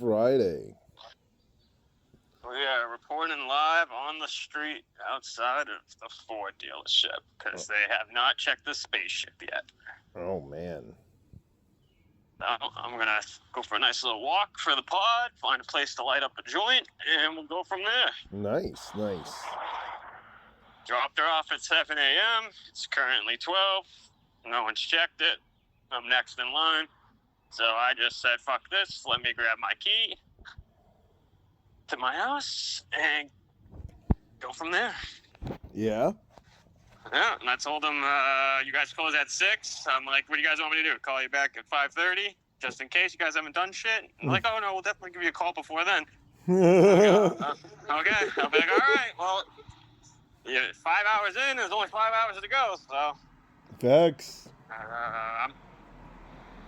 Friday. We are reporting live on the street outside of the Ford dealership because they have not checked the spaceship yet. Oh, man. So I'm going to go for a nice little walk for the pod, find a place to light up a joint, and we'll go from there. Nice. Dropped her off at 7 a.m. It's currently 12. No one's checked it. I'm next in line. So I just said, fuck this. Let me grab my key to my house and go from there. Yeah? Yeah, and I told them, you guys close at 6. I'm like, what do you guys want me to do? Call you back at 5:30, just in case you guys haven't done shit? I'm like, oh, no, we'll definitely give you a call before then. Okay. I'll be like, all right, well, yeah, 5 hours in, there's only 5 hours to go, so... Facts.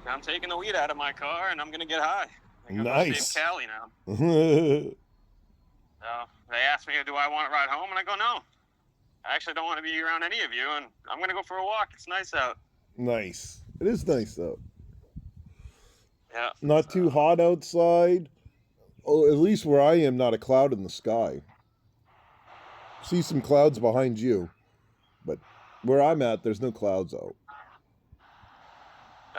I'm taking the weed out of my car, and I'm going to get high. I'm Nice. Go save Cali now. So they asked me, do I want to ride home? And I go, no. I actually don't want to be around any of you, and I'm going to go for a walk. It's nice out. Nice. It is nice out. Yeah. Not too hot outside. Oh, at least where I am, not a cloud in the sky. See some clouds behind you. But where I'm at, there's no clouds out.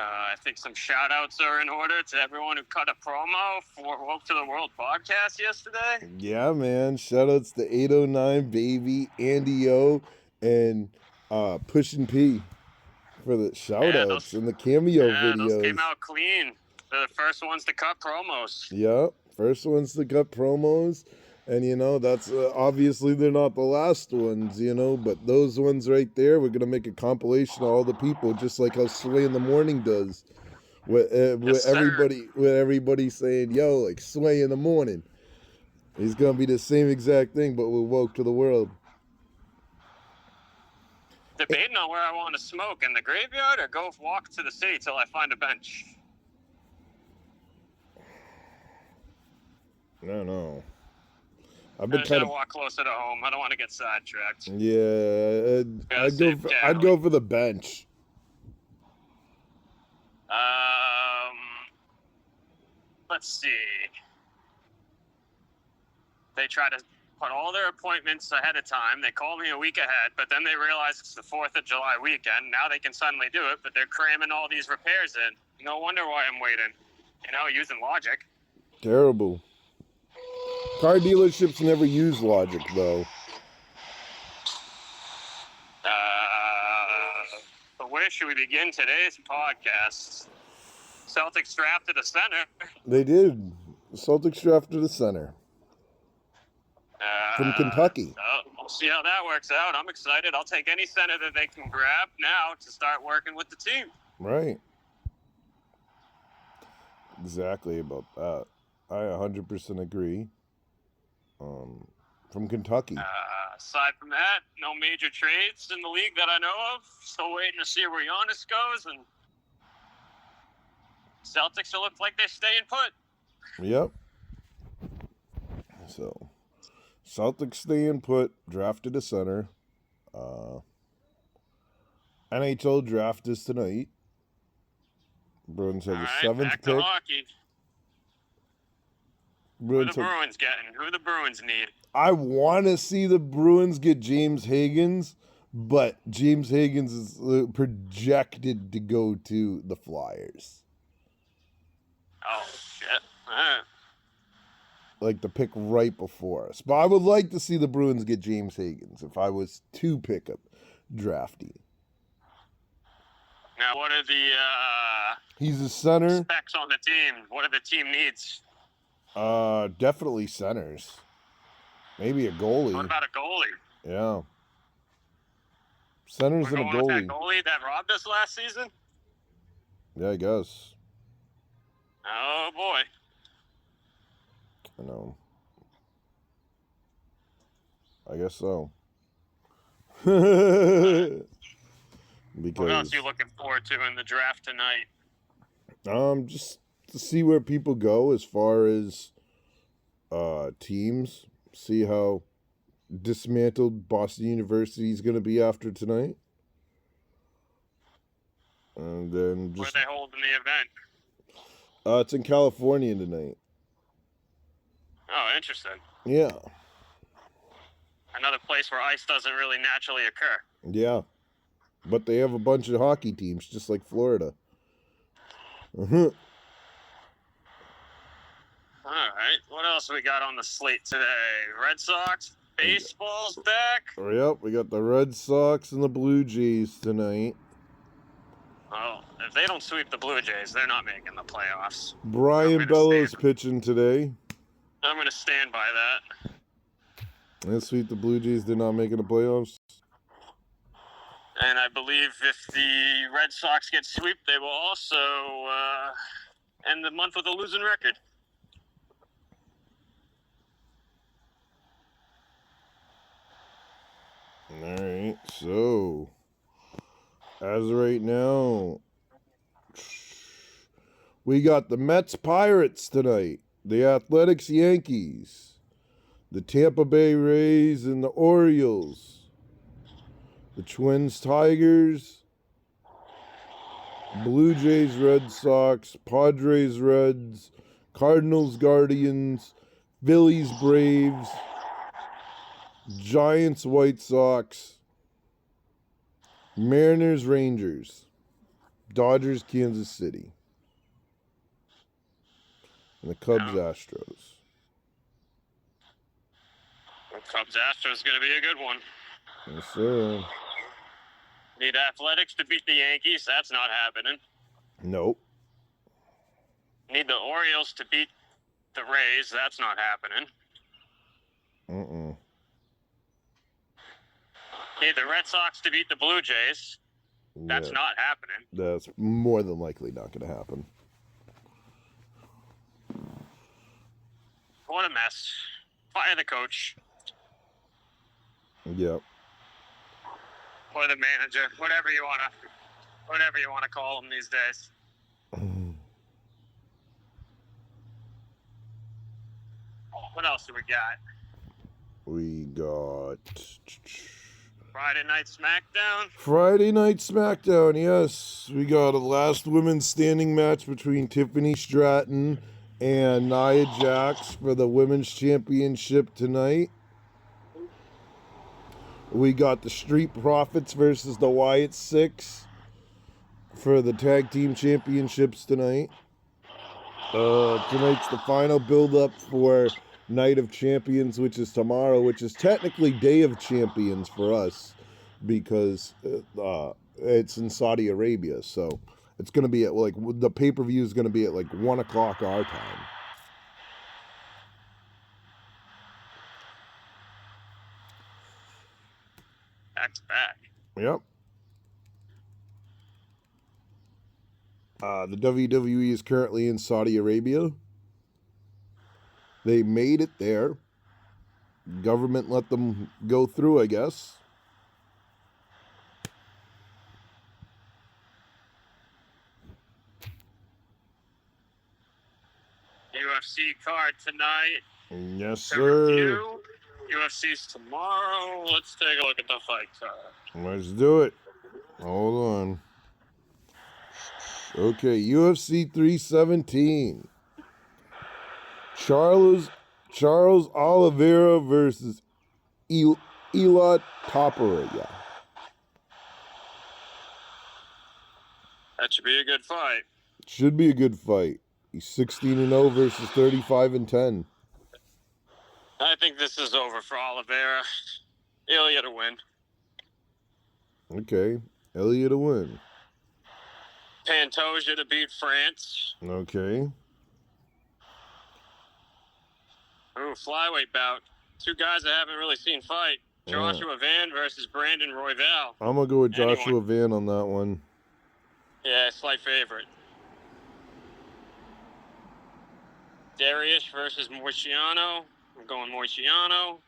I think some shout-outs are in order to everyone who cut a promo for Woke to the World podcast yesterday. Yeah, man. Shout-outs to 809 Baby, Andy O, and Pushin' P for the shout-outs and the cameo videos. Those came out clean. They're the first ones to cut promos. Yep, first ones to cut promos. And, you know, that's obviously they're not the last ones, you know, but those ones right there, we're going to make a compilation of all the people, just like how Sway in the Morning does. With everybody saying, yo, like Sway in the Morning. He's going to be the same exact thing, but we'll Woke to the World. Debating on where I want to smoke, in the graveyard or go walk to the city till I find a bench. I don't know. I've been trying to walk closer to home. I don't want to get sidetracked. Yeah, I'd go for the bench. Let's see. They try to put all their appointments ahead of time. They call me a week ahead, but then they realize it's the 4th of July weekend. Now they can suddenly do it, but they're cramming all these repairs in. No wonder why I'm waiting. You know, using logic. Terrible. Car dealerships never use logic, though. Where should we begin today's podcast? Celtics drafted a center. They did. The Celtics drafted a center. From Kentucky. So we'll see how that works out. I'm excited. I'll take any center that they can grab now to start working with the team. Right. Exactly about that. I 100% agree. From Kentucky. Aside from that, no major trades in the league that I know of. Still waiting to see where Giannis goes, and Celtics will look like they're staying put. Yep. So, Celtics staying put, drafted a center. NHL draft is tonight. Bruins have the 7th back pick. to hockey. Who the Bruins getting? Who the Bruins need? I want to see the Bruins get James Higgins, but James Higgins is projected to go to the Flyers. Oh, shit. Like the pick right before us. But I would like to see the Bruins get James Higgins if I was to pick up drafty. Now, what are the He's a center. specs on the team? What are the team needs? Definitely centers. Maybe a goalie. What about a goalie? Yeah. Centers and a With goalie. that goalie that robbed us last season? Yeah, I guess. Oh, boy. I know. I guess so. Because what else are you looking forward to in the draft tonight? Just to see where people go as far as teams. See how dismantled Boston University is going to be after tonight. And then just... Where are they holding the event? It's in California tonight. Oh, interesting. Yeah. Another place where ice doesn't really naturally occur. Yeah. But they have a bunch of hockey teams, just like Florida. Uh-huh. All right. What else we got on the slate today? Red Sox. Baseball's back. Yep, we got the Red Sox and the Blue Jays tonight. Well, if they don't sweep the Blue Jays, they're not making the playoffs. Brian Bellows pitching today. I'm going to stand by that. And sweep the Blue Jays, they're not making the playoffs. And I believe if the Red Sox get swept, they will also end the month with a losing record. All right, so as of right now, we got the Mets Pirates tonight, the Athletics Yankees, the Tampa Bay Rays and the Orioles, the Twins Tigers, Blue Jays Red Sox, Padres Reds, Cardinals Guardians, Phillies Braves, Giants White Sox, Mariners Rangers, Dodgers Kansas City, and the Cubs Astros. The Cubs Astros is going to be a good one. Yes, sir. Need Athletics to beat the Yankees. That's not happening. Nope. Need the Orioles to beat the Rays. That's not happening. Need the Red Sox to beat the Blue Jays. That's not happening. That's more than likely not going to happen. What a mess. Fire the coach. Yep. Or the manager. Whatever you want to call them these days. What else do we got? We got Friday Night SmackDown. Friday Night SmackDown, yes. We got a last women's standing match between Tiffany Stratton and Nia Jax for the Women's Championship tonight. We got the Street Profits versus the Wyatt Six for the Tag Team Championships tonight. Tonight's the final build-up for Night of Champions, which is tomorrow, which is technically Day of Champions for us because it's in Saudi Arabia. So it's going to be at the pay-per-view is going to be at 1 o'clock our time. Back to back. Yep. The WWE is currently in Saudi Arabia. They made it there. Government let them go through, I guess. UFC card tonight. Yes, sir. UFC's tomorrow. Let's take a look at the fight card. Let's do it. Hold on. Okay, UFC 317. Charles Oliveira versus Ilia Topuria. That should be a good fight. Should be a good fight. He's 16-0 versus 35-10. I think this is over for Oliveira. Ilya to win. Okay, Ilya to win. Pantoja to beat France. Okay. Ooh, flyweight bout. Two guys I haven't really seen fight. Joshua Van versus Brandon Royval. I'm going to go with Joshua Van on that one. Yeah, slight favorite. Darius versus Moiciano. I'm going Moiciano.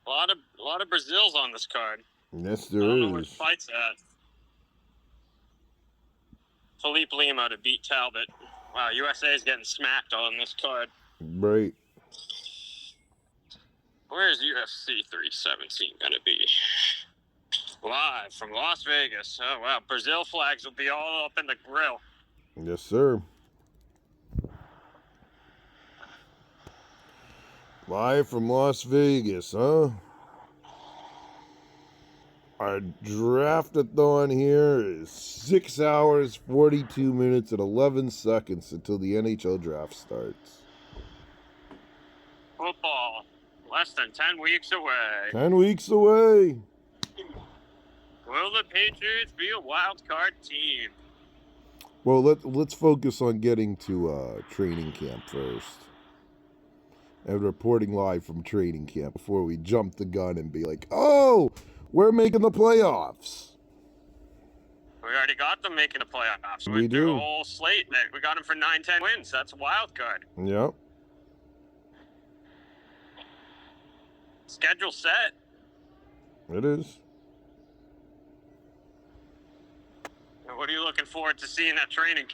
A lot of Brazils on this card. Yes, there I don't know is. which fight's at. Felipe Lima to beat Talbot. Wow, USA is getting smacked on this card. Right. Where's UFC 317 going to be? Live from Las Vegas. Oh, wow. Brazil flags will be all up in the grill. Yes, sir. Live from Las Vegas, huh? Our draft-a-thon here is 6 hours, 42 minutes, and 11 seconds until the NHL draft starts. Football, less than 10 weeks away. 10 weeks away. Will the Patriots be a wild card team? Well, let's focus on getting to training camp first. And reporting live from training camp before we jump the gun and be like, oh, we're making the playoffs. We already got them making the playoffs. We do. The whole slate. We got them for 9-10 wins. That's a wild card. Yep. Schedule set. It is. What are you looking forward to seeing at training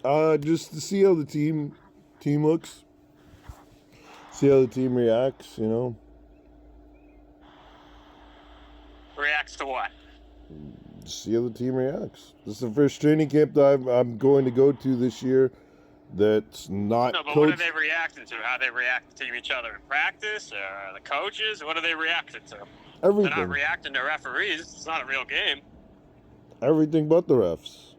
camp? Just to see how the team looks. See how the team reacts, you know. Reacts to what? See how the team reacts. This is the first training camp that I'm going to go to this year that's not No, but coached. what are they reacting to? How they react to each other in practice? The coaches? What are they reacting to? Everything. They're not reacting to referees. It's not a real game. Everything but the refs.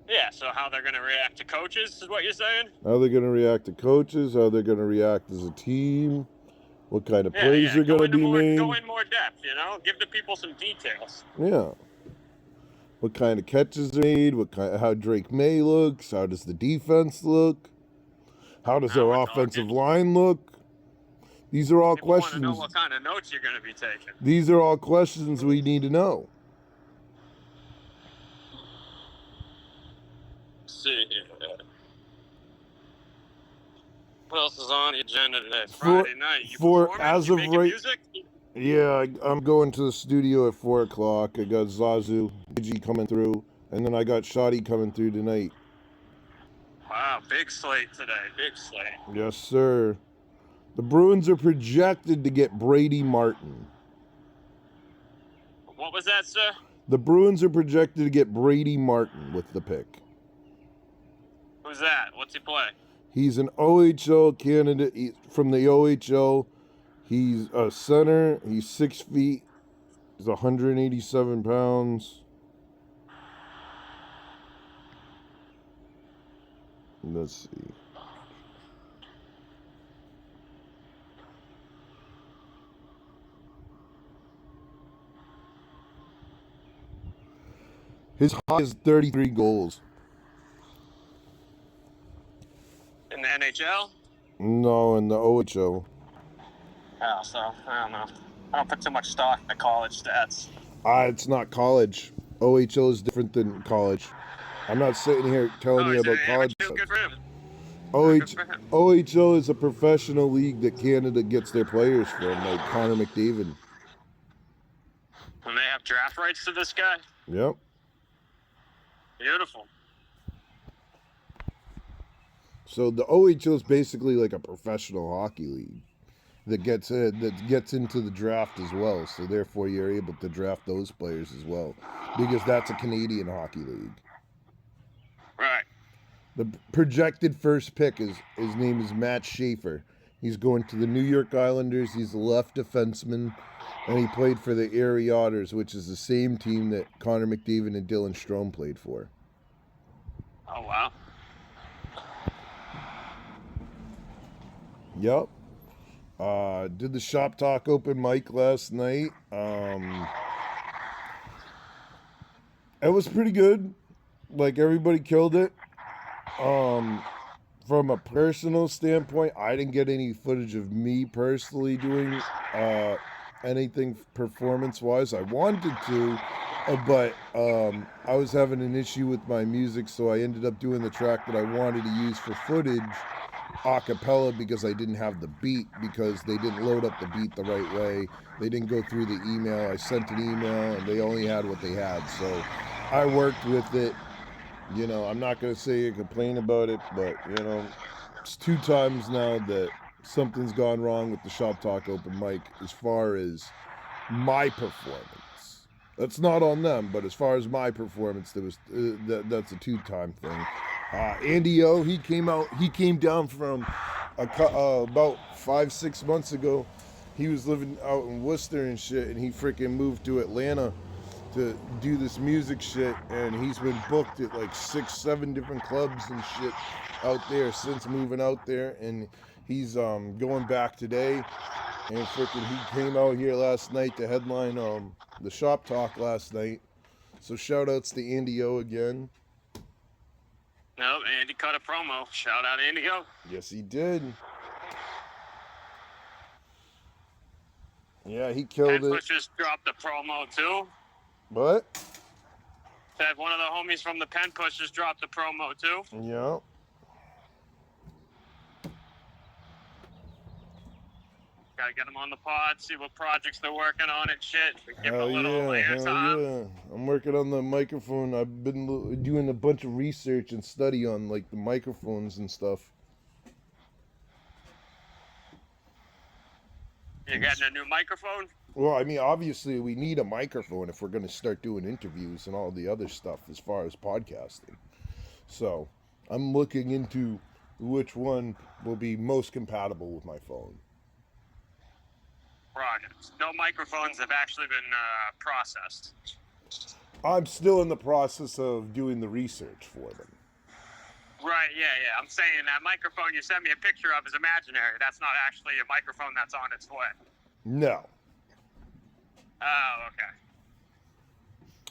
Yeah, so how they're going to react to coaches is what you're saying? How they're going to react to coaches, how they're going to react as a team, what kind of plays are going to be made. Go in more depth, you know? Give the people some details. Yeah. What kind of catches are made, how Drake May looks, how does the defense look, how does our offensive line look. These are all People want to questions. know what kind of notes you're going to be taking. These are all questions we need to know. See. What else is on the agenda today? Friday night. You performing? As you of making right, music? yeah, I'm going to the studio at 4 o'clock. I got Zazu, Gigi coming through, and then I got Shotty coming through tonight. Wow, big slate today. Big slate. Yes, sir. The Bruins are projected to get Brady Martin. What was that, sir? The Bruins are projected to get Brady Martin with the pick. Who's that? What's he play? He's an OHL candidate from the OHL. He's a center. He's 6 feet. He's 187 pounds. Let's see. His high is 33 goals. In the NHL? No, in the OHL. Oh, so, I don't know. I don't put too much stock in the college stats. It's not college. OHL is different than college. I'm not sitting here telling you about college stuff. Good for him. OHL is a professional league that Canada gets their players from, like Connor McDavid. And they have draft rights to this guy? Yep. Beautiful. So the OHL is basically like a professional hockey league that gets into the draft as well. So therefore, you're able to draft those players as well, because that's a Canadian hockey league. Right. The projected first pick his name is Matt Schaefer. He's going to the New York Islanders. He's a left defenseman, and he played for the Erie Otters, which is the same team that Connor McDavid and Dylan Strome played for. Oh, wow. Yep. Did the Shop Talk open mic last night. It was pretty good. Like, everybody killed it. From a personal standpoint, I didn't get any footage of me personally doing anything performance-wise. I wanted to, but I was having an issue with my music, so I ended up doing the track that I wanted to use for footage a cappella because I didn't have the beat, because they didn't load up the beat the right way. They didn't go through the email. I sent an email, and they only had what they had, so I worked with it. You know, I'm not going to say I complain about it, but, you know, it's 2 times now that something's gone wrong with the Shop Talk open mic as far as my performance. That's not on them, but as far as my performance, that's a 2-time thing. Andy O, he came down from about 5-6 months ago. He was living out in Worcester and shit, and he freaking moved to Atlanta to do this music shit, and he's been booked at like 6-7 different clubs and shit out there since moving out there, and he's going back today, and freaking he came out here last night to headline the Shop Talk last night. So shout outs to Andy O again. Nope, Andy cut a promo. Shout out Andy O. Yes, he did. Yeah, he killed Pen it. Push just dropped a promo too. What? Said one of the homies from the Pen Push just dropped a promo too. Yeah. Gotta get them on the pod, see what projects they're working on and shit. Give them a Hell little yeah, airtime. hell yeah. I'm working on the microphone. I've been doing a bunch of research and study on like the microphones and stuff. You getting a new microphone? Well, I mean, obviously we need a microphone if we're going to start doing interviews and all the other stuff as far as podcasting. So I'm looking into which one will be most compatible with my phone. Projects. No microphones have actually been processed. I'm still in the process of doing the research for them. Right, yeah. I'm saying that microphone you sent me a picture of is imaginary. That's not actually a microphone that's on its way. No. Oh, okay.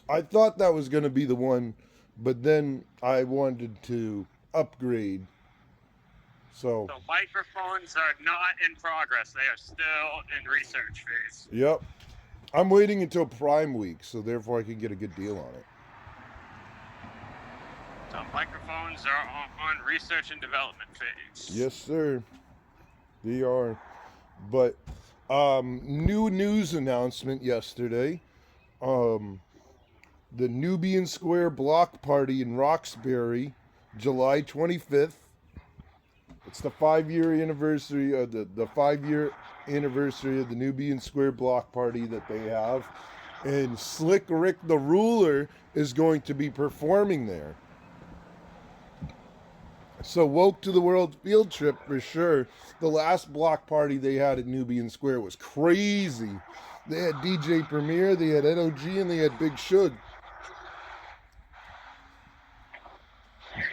I thought that was going to be the one, but then I wanted to upgrade. So microphones are not in progress. They are still in research phase. Yep. I'm waiting until Prime Week, so therefore I can get a good deal on it. So microphones are on research and development phase. Yes, sir. They are. But new news announcement yesterday. The Nubian Square Block Party in Roxbury, July 25th. It's the 5-year anniversary of the 5-year anniversary of the Nubian Square Block Party that they have. And Slick Rick the Ruler is going to be performing there. So Woke to the World field trip for sure. The last block party they had at Nubian Square was crazy. They had DJ Premier, they had NOG, and they had Big Shug.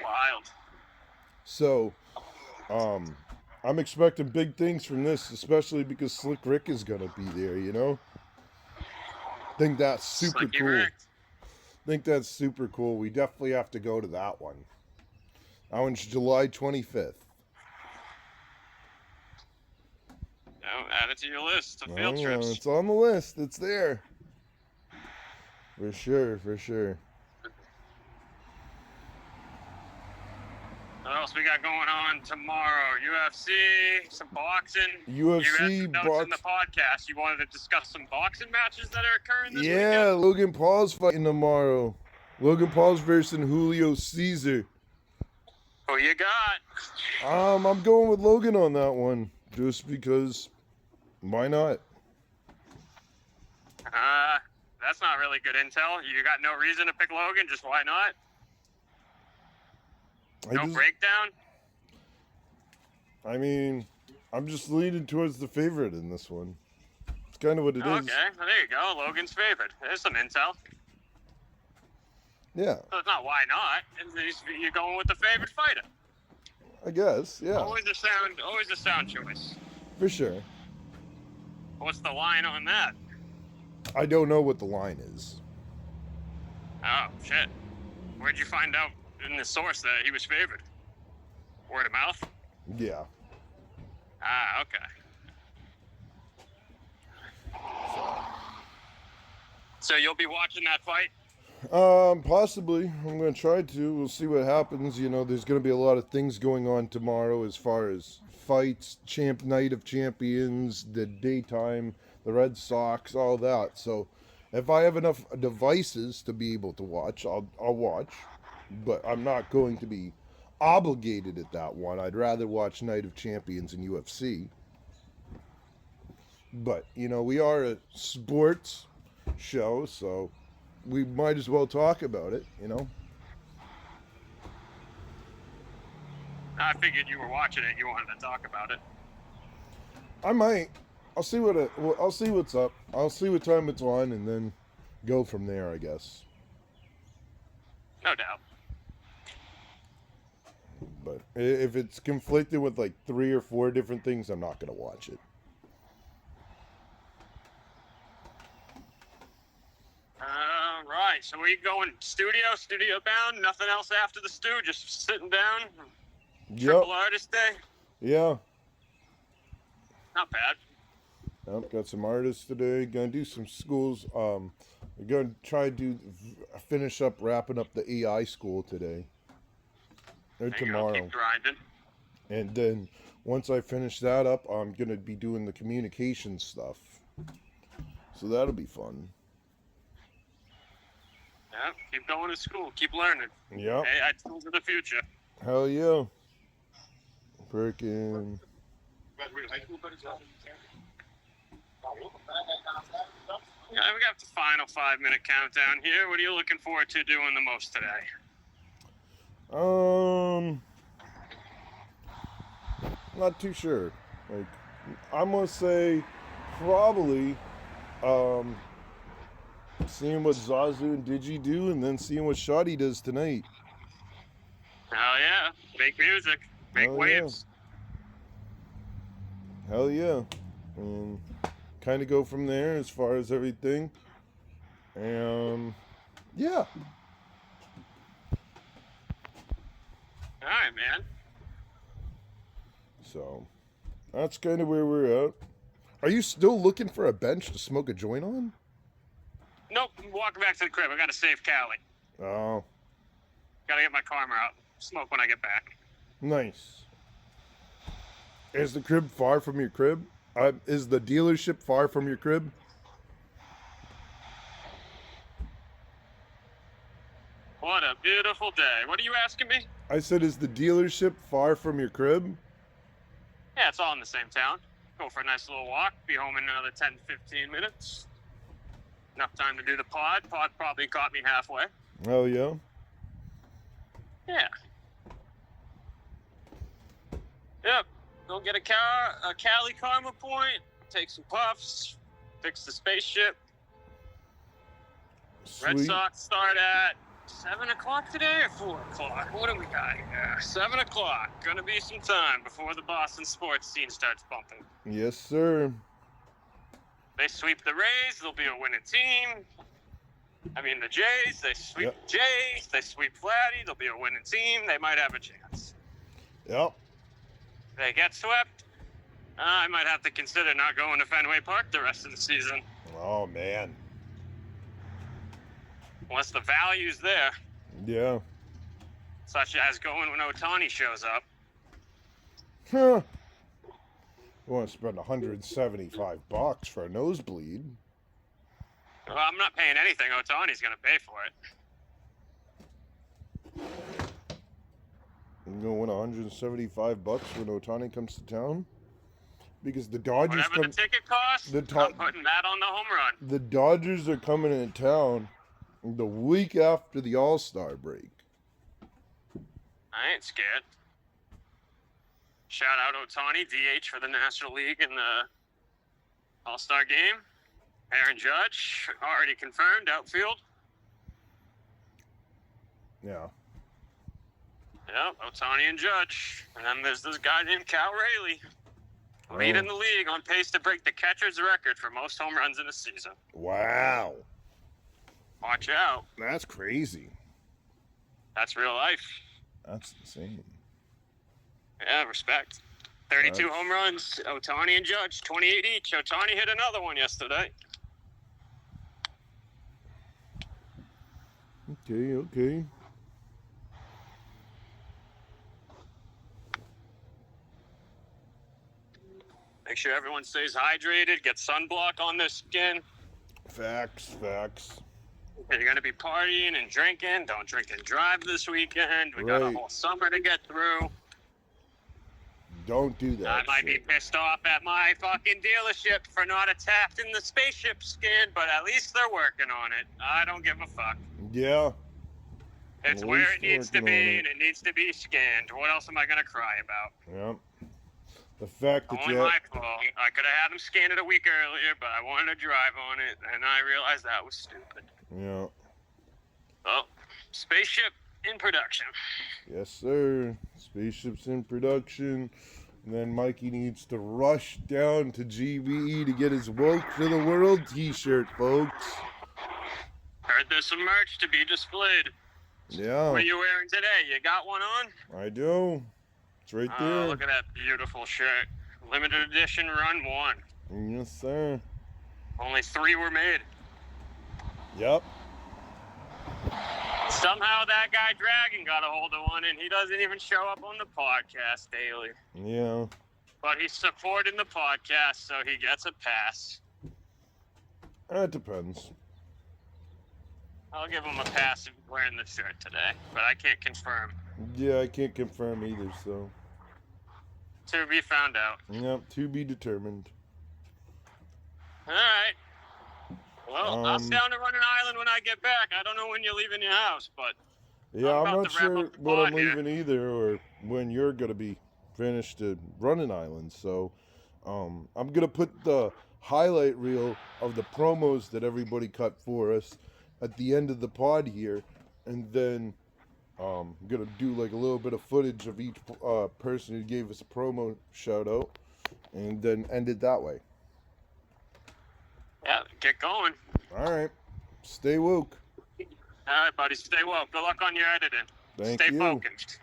Wild. So, I'm expecting big things from this, especially because Slick Rick is gonna be there. You know, think that's super Slicky cool. Rick. Think that's super cool. We definitely have to go to that one. That one's July 25th. Add it to your list of field trips. It's on the list. It's there. For sure, for sure. What else we got going on tomorrow? UFC, some boxing. You had UFC, some notes in the podcast. You wanted to discuss some boxing matches that are occurring this Yeah, weekend? Logan Paul's fighting tomorrow. Logan Paul's versus Julio Caesar. Who you got? I'm going with Logan on that one. Just because, why not? That's not really good intel. You got no reason to pick Logan, just why not? Breakdown? I mean, I'm just leaning towards the favorite in this one. It's kind of what it is. Okay, well, there you go. Logan's favorite. There's some intel. Yeah, So it's not why not. You're going with the favorite fighter. I guess. Yeah, Always a sound choice. for sure. What's the line on that? I don't know what the line is. Oh, shit. Where'd you find out in the source that he was favored? Word of mouth? Yeah. Ah, okay. So you'll be watching that fight? Possibly. I'm gonna try to. We'll see what happens. You know, there's gonna be a lot of things going on tomorrow as far as fights, Night of Champions, the daytime, the Red Sox, all that. So, if I have enough devices to be able to watch, I'll watch. But I'm not going to be obligated at that one. I'd rather watch Night of Champions and UFC. But, you know, we are a sports show, so we might as well talk about it, you know? I figured you were watching it. You wanted to talk about it. I might. I'll see I'll see what's up. I'll see what time it's on, and then go from there, I guess. No doubt. But if it's conflicted with like 3 or 4 different things, I'm not gonna watch it. Right. So we going studio bound? Nothing else after the stew? Just sitting down? Triple Artist Day? Yeah. Not bad. Yep, got some artists today. Gonna do some schools. We're gonna try to finish up wrapping up the AI school today. Or tomorrow. Keep grinding. And then once I finish that up, I'm gonna be doing the communication stuff. So that'll be fun. Yeah, keep going to school. Keep learning. Yeah. AI tools of the future. Hell yeah. Freaking. Yeah, we got the final 5-minute countdown here. What are you looking forward to doing the most today? Not too sure. Like, I'm gonna say probably seeing what Zazu and Digi do, and then seeing what Shoddy does tonight. Hell yeah. Make music. Make waves. Hell yeah. And kind of go from there as far as everything. Yeah. All right, man. So, that's kind of where we're at. Are you still looking for a bench to smoke a joint on? Nope, I'm walking back to the crib. I gotta save Callie. Oh. Gotta get my karma out. Smoke when I get back. Nice. Is the crib far from your crib? Is the dealership far from your crib? What a beautiful day. What are you asking me? I said, is the dealership far from your crib? Yeah, it's all in the same town. Go for a nice little walk. Be home in another 10, 15 minutes. Enough time to do the pod. Pod probably caught me halfway. Oh, yeah? Yeah. Yep. Go get a Cali Karma point. Take some puffs. Fix the spaceship. Sweet. Red Sox start at 7 o'clock today or 4 o'clock? What do we got here? 7 o'clock. Gonna be some time before the Boston sports scene starts bumping. Yes, sir. They sweep the Rays, there'll be a winning team. I mean, the Jays, they sweep the Jays, they sweep Vladdy, there'll be a winning team. They might have a chance. Yep. They get swept, I might have to consider not going to Fenway Park the rest of the season. Oh, man. Unless the value's there. Yeah. Such as going when Ohtani shows up. Huh. You want to spend $175 for a nosebleed? Well, I'm not paying anything. Ohtani's going to pay for it. You gonna win $175 when Ohtani comes to town? Because the Dodgers Whatever the ticket costs, I'm putting that on the home run. The Dodgers are coming into town the week after the All-Star break. I ain't scared. Shout out Ohtani, DH for the National League in the All-Star game. Aaron Judge, already confirmed, outfield. Yeah. Yep, Ohtani and Judge. And then there's this guy named Cal Rayleigh, leading the league, on pace to break the catcher's record for most home runs in a season. Wow. Watch out. That's crazy. That's real life. That's insane. Yeah, respect. 32 home runs, Ohtani and Judge, 28 each. Ohtani hit another one yesterday. Okay. Make sure everyone stays hydrated, get sunblock on their skin. Facts. If you're going to be partying and drinking, don't drink and drive this weekend. We got a whole summer to get through. Don't do that. I might be pissed off at my fucking dealership for not attacking the spaceship skin, but at least they're working on it. I don't give a fuck. Yeah. It's At where least it needs to working on be, it. and it needs to be scanned. What else am I gonna cry about? Yep. The fact that Only you my fault. I could have had them scan it a week earlier, but I wanted to drive on it, and I realized that was stupid. yeah. Well, spaceship in production. Yes, sir. Spaceship's in production. And then Mikey needs to rush down to GBE to get his Woke to the World t-shirt, folks. Heard there's some merch to be displayed. Yeah. What are you wearing today? You got one on? I do. It's right there. Look at that beautiful shirt. Limited edition run 1. Yes, sir. Only 3 were made. Yep. Somehow that guy Dragon got a hold of one, and he doesn't even show up on the podcast daily. Yeah. But he's supporting the podcast, so he gets a pass. It depends. I'll give him a pass if he's wearing the shirt today, but I can't confirm. Yeah, I can't confirm either, so. To be found out. Yep, to be determined. Alright. Well, I'll stay on to Running Island when I get back. I don't know when you're leaving your house, but... Yeah, I'm not to wrap sure up the when I'm pod here. leaving either, or when you're gonna be finished to Running Island. So, I'm gonna put the highlight reel of the promos that everybody cut for us at the end of the pod here, and then I'm gonna do like a little bit of footage of each person who gave us a promo shout out, and then end it that way. Yeah, get going. All right, stay woke. All right, buddy. Stay woke. Good luck on your editing. Thank Stay you. focused.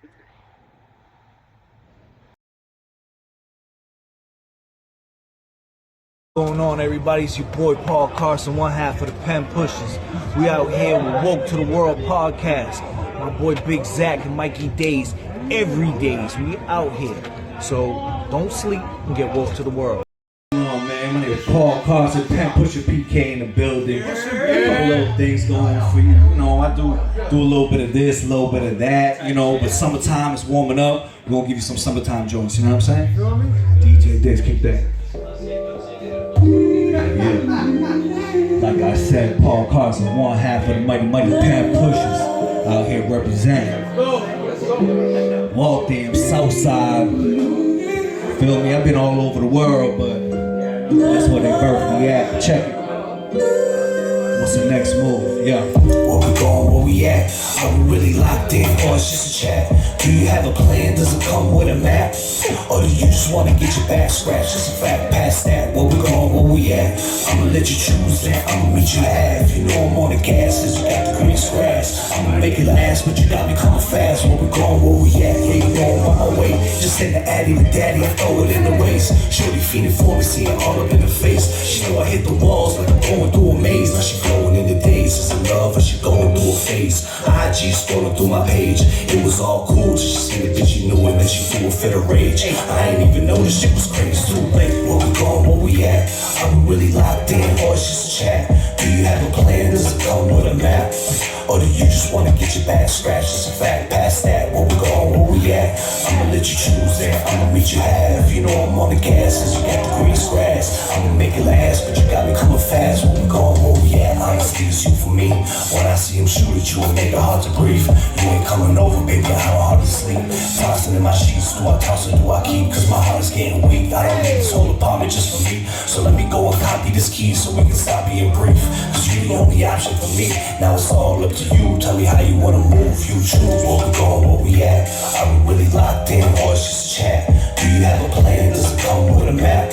What's going on, everybody? It's your boy Paul Carson, one half of the Pen Pushers. We out here with Woke to the World podcast. My boy Big Zach and Mikey Days. Every days we out here. So don't sleep and get woke to the world. Oh man, my name is Paul Carson, Pen Pusher PK in the building. Couple little things going on for you. You know, I do a little bit of this, a little bit of that. You know, but summertime is warming up. We're gonna give you some summertime joints. You know what I'm saying? DJ Dix, kick that. Yeah. Like I said, Paul Carson, one half of the mighty Pen Pushers out here representing. Waltham, Southside. Feel me? I've been all over the world, but that's where they birthed me at. Check it. What's the next move? Yeah. Where we going, where we at? Are we really locked in, or it's just a chat? Do you have a plan, does it come with a map? Or do you just wanna get your back scratched? Just a fact, past that, where we going, where we at? I'ma let you choose that, I'ma meet you half. You know I'm on the gas, cause you got the green grass. I'ma make it last, but you got me coming fast. Where we going, where we at? Yeah, you know I'm on my way. Just send the addy to daddy, I throw it in the waist. Shorty feeding for me, see it all up in the face. She know I hit the walls like I'm going through a maze. Now she flowing in the days, is it love or she going through a phase? IG scrolling through my page, it was all cool till she seen the bitch you knew and then she threw a fit of rage. I ain't even know this shit was crazy, too late. Where we going, where we at? Are we really locked in, or it's just a chat? Do you have a plan, does it come with a map? Or do you just wanna get your back scratched? It's a fact, past that, where we going, where we at? I'ma let you choose that, I'ma meet you half. You know I'm on the gas, cause you got the green grass. I'ma make it last, but you got me coming fast. Where we going, where we at? Honesty is you for me. When I see him shoot at you, it make it hard to breathe. You ain't coming over, baby, I don't hardly sleep. Tossing in my sheets, do I toss or do I keep? Cause my heart is getting weak, I don't need this whole apartment just for me. So let me go and copy this key so we can stop being brief. Cause you're the only option for me. Now it's all up to you, tell me how you wanna move. You choose, where we going, where we at? Are we really locked in, or it's just a chat? Do you have a plan, does it come with a map?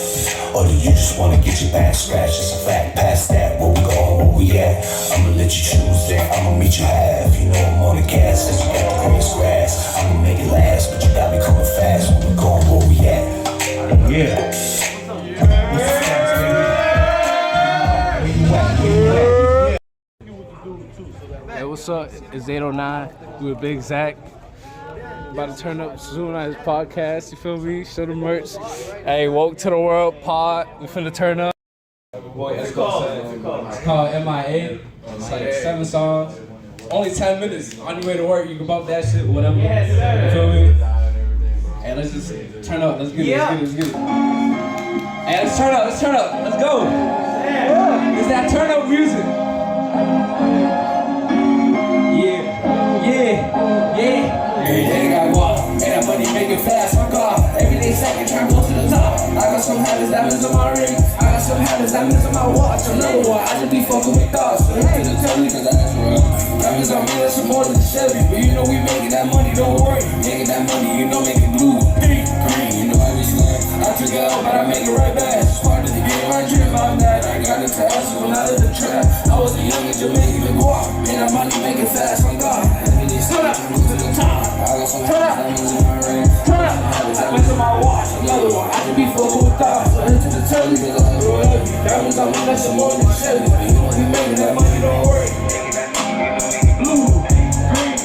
Or do you just wanna get your back scratched? It's a fact, past that, where we going, where we at? I'ma let you choose that, I'ma meet you half. You know I'm on the gas, cause you got the green grass. I'ma make it last, but you got me coming fast. Where we going, where we at? Yeah. Hey, what's up? It's 809 with Big Zach. About to turn up soon on his podcast, you feel me? Show the merch. Hey, Woke to the World pod. We finna turn up. Boy, it's called MIA. It's like 7 songs. Only 10 minutes. On your way to work, you can bump that shit, whatever. You feel me? Hey, let's just turn up. Let's get it. Let's get it. Hey, let's turn up. Let's go. It's that turn up music. Yeah. Every day got walk, and that money make it fast, my God. Every day second trying to go to the top. I got some habits, diamonds on my ring. I got some habits, diamonds on my watch. Another one, I just be fucking with thoughts. So hey, to tell me, cause that's real. Diamonds on me, that's some more than Chevy. But you know we making that money, don't worry. Making that money, you know, make it blue, pink, green. You know I be slaying. I took it out, but I make it right back. It's part of the game, I dream about that. I got into hustle when I lived the trap. I was a young Jamaican to go out. Made that money, make it fast, on God. Every day, turn up, to the top. I got some diamonds in my ring. Turn up, diamonds in my watch. Another one, I can be fucking with thoughts. So hit to the telly, cause I grow heavy. Diamonds on me, that's some more than Chevy. But you know we making that money, don't worry. Making that money, you know, make it blue, green.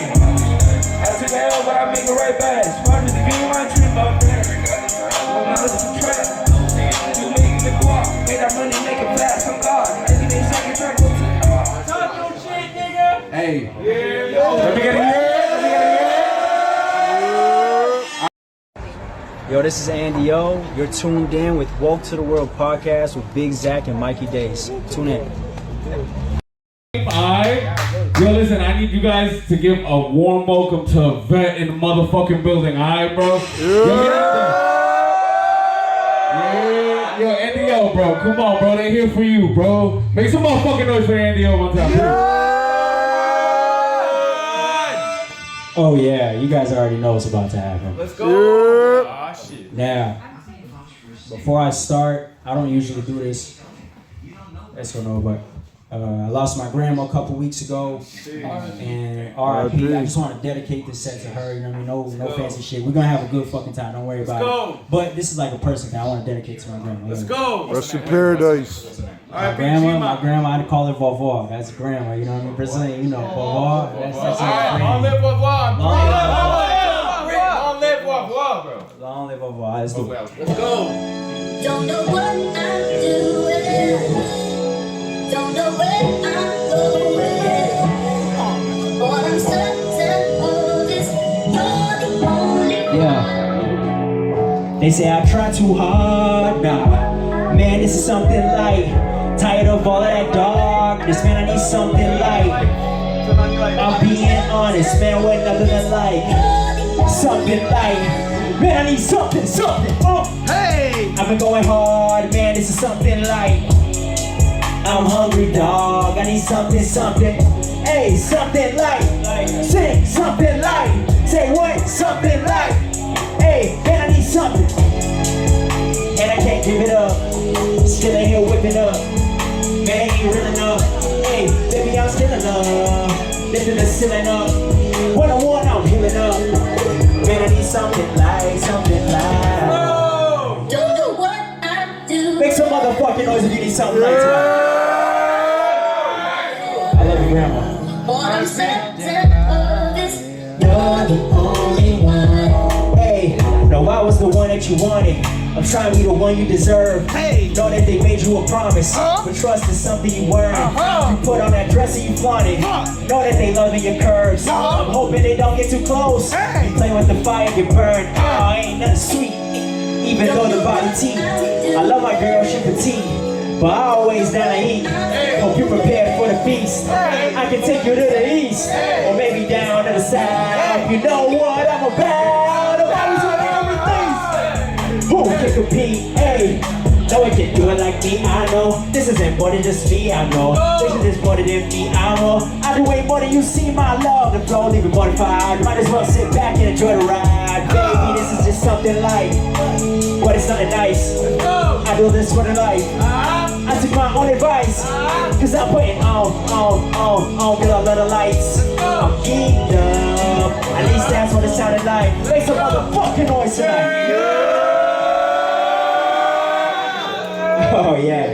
I took an L, but I make it right back. It's part of the game, I dream about that. When I listen to trap, you making it go out. Make that money, make it fast, on God. Every day, second track, go to the top. Talk your shit, nigga. Hey. Yeah, Let me get a year. Yo, this is Andy O. You're tuned in with Woke to the World podcast with Big Zach and Mikey Days. Tune in. Alright. Yo, listen, I need you guys to give a warm welcome to a vet in the motherfucking building, alright, bro? Yo, Andy O, bro. Come on, bro. They're here for you, bro. Make some motherfucking noise for Andy O one time. Oh yeah, you guys already know what's about to happen. Let's go. Ah, shit. Now, before I start, I don't usually do this. That's gonna know, but I lost my grandma a couple weeks ago, and R.I.P. I just want to dedicate this set to her. You know what I mean? No fancy shit. We're gonna have a good fucking time. Don't worry about it. But this is like a person that I want to dedicate to my grandma. Let's go. Rest in paradise. My grandma, I'd call her vovó. That's grandma. You know what I mean? Brazilian, you know, vovó. That's Long live vovó. Long live vovó, bro. Long live vovó. Let's do it. Let's go. Don't know what I'm doing. Don't know where I'm going. But I'm certain of this. You're the only Yeah. They say I try too hard. Nah. Man, this is something light. Tired of all of that darkness. Man, I need something light. I'm being honest, man, with nothing to like. Something light. Man, I need something. Hey! I've been going hard, man, this is something light. I'm hungry, dog. I need something. Hey, something light. Sing something light. Say what? Something light. Hey, man, I need something. And I can't give it up. Still in here whipping up. Man, ain't real enough. Hey, baby, I'm still in love. Lifting the ceiling up. One on one, I'm healing up. Man, I need something light. Don't know what I'm doing. Make some motherfucking noise if you need something light tonight. I love you, grandma. But I'm certain of this. You're the only one. Hey, no, I was the one that you wanted. I'm trying to be the one you deserve. Hey, know that they made you a promise, but trust is something you earn. You put on that dress and you flaunt it. Know that they loving your curves. I'm hoping they don't get too close. You play with the fire, you burn. Oh, ain't nothing sweet, even though the body tea. I love my girl, she petite, but I always down to eat. Hope you're prepared for the feast. I can take you to the east, or maybe down to the south. You know what I'm about. Who can compete? Hey, no one can do it like me. I know this isn't more than just me. I know this is more than me. I know I do way more than you see. My love, the flow, leave it mortified. Might as well sit back and enjoy the ride, baby. This is just something light, but it's nothing nice. I do this for the life. I took my own advice, cause I'm putting on, cause I love the lights. I'm geeked up. At least that's what it sounded like. Make some motherfucking noise tonight. Oh yeah.